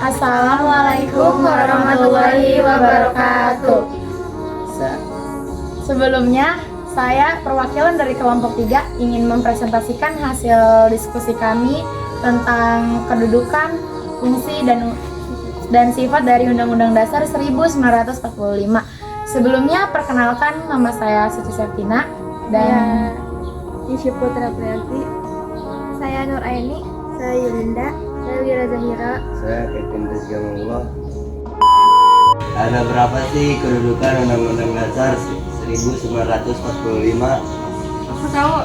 Assalamualaikum warahmatullahi wabarakatuh. Sebelumnya, saya perwakilan dari kelompok 3 ingin mempresentasikan hasil diskusi kami tentang kedudukan, fungsi, dan sifat dari Undang-Undang Dasar 1945. Sebelumnya, perkenalkan, nama saya Suci Septina dan Nisha Putra Priyanti. Saya Nur Aini. Saya Yulinda. Saya Wira Zahira. Saya Kevin Rizkyamullah. Ada berapa sih kedudukan Undang-Undang Dasar 1945? Aku tahu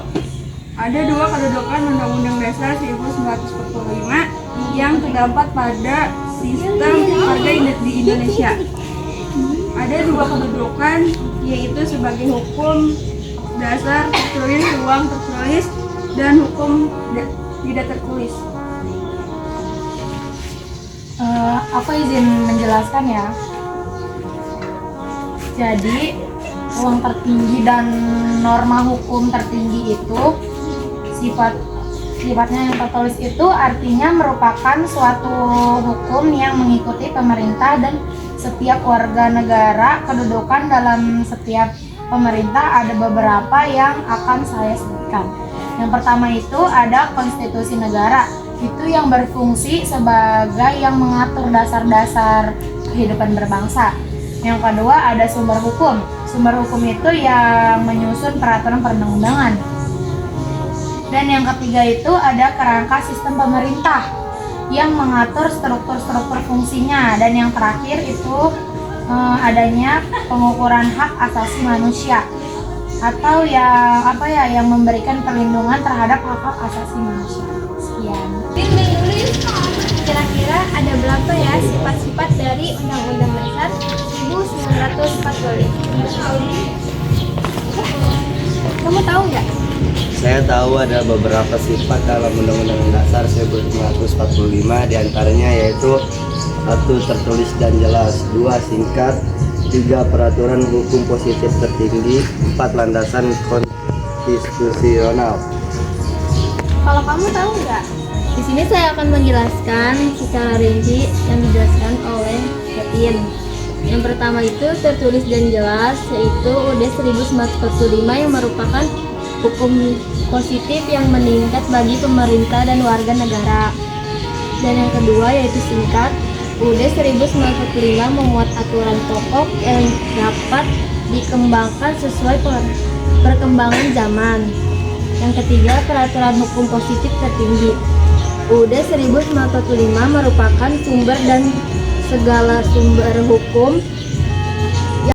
ada 2 kedudukan Undang-Undang Dasar 1945 yang terdapat pada sistem harga di Indonesia. Ada 2 kedudukan, yaitu sebagai hukum dasar tertulis, ruang tertulis, dan hukum tidak tertulis. Aku izin menjelaskan ya. Jadi, ruang tertinggi dan norma hukum tertinggi itu sifatnya yang tertulis itu artinya merupakan suatu hukum yang mengikuti pemerintah dan setiap warga negara. Kedudukan dalam setiap pemerintah ada beberapa yang akan saya sebutkan. Yang pertama itu ada konstitusi negara. Itu yang berfungsi sebagai yang mengatur dasar-dasar kehidupan berbangsa. Yang kedua ada sumber hukum. Sumber hukum itu yang menyusun peraturan perundang-undangan. Dan yang ketiga itu ada kerangka sistem pemerintah yang mengatur struktur-struktur fungsinya. Dan yang terakhir itu adanya pengukuran hak asasi manusia atau yang memberikan perlindungan terhadap hak-hak asasi manusia. Sekian. Kira-kira ada berapa ya sifat-sifat dari Undang-Undang Dasar 1945? Kamu tahu nggak? Saya tahu ada beberapa sifat dalam Undang-Undang Dasar 1945, diantaranya yaitu 1. Tertulis dan jelas, 2. Singkat, 3. Peraturan hukum positif tertinggi, 4. Landasan konstitusional. Kalau kamu tahu nggak? Di sini saya akan menjelaskan secara rinci yang dijelaskan oleh Kevin. Yang pertama itu tertulis dan jelas, yaitu UUD 1945 yang merupakan hukum positif yang meningkat bagi pemerintah dan warga negara. Dan yang kedua yaitu singkat, UUD 1945 memuat aturan pokok yang dapat dikembangkan sesuai perkembangan zaman. Yang ketiga, peraturan hukum positif tertinggi. UUD 1945 merupakan sumber dan segala sumber hukum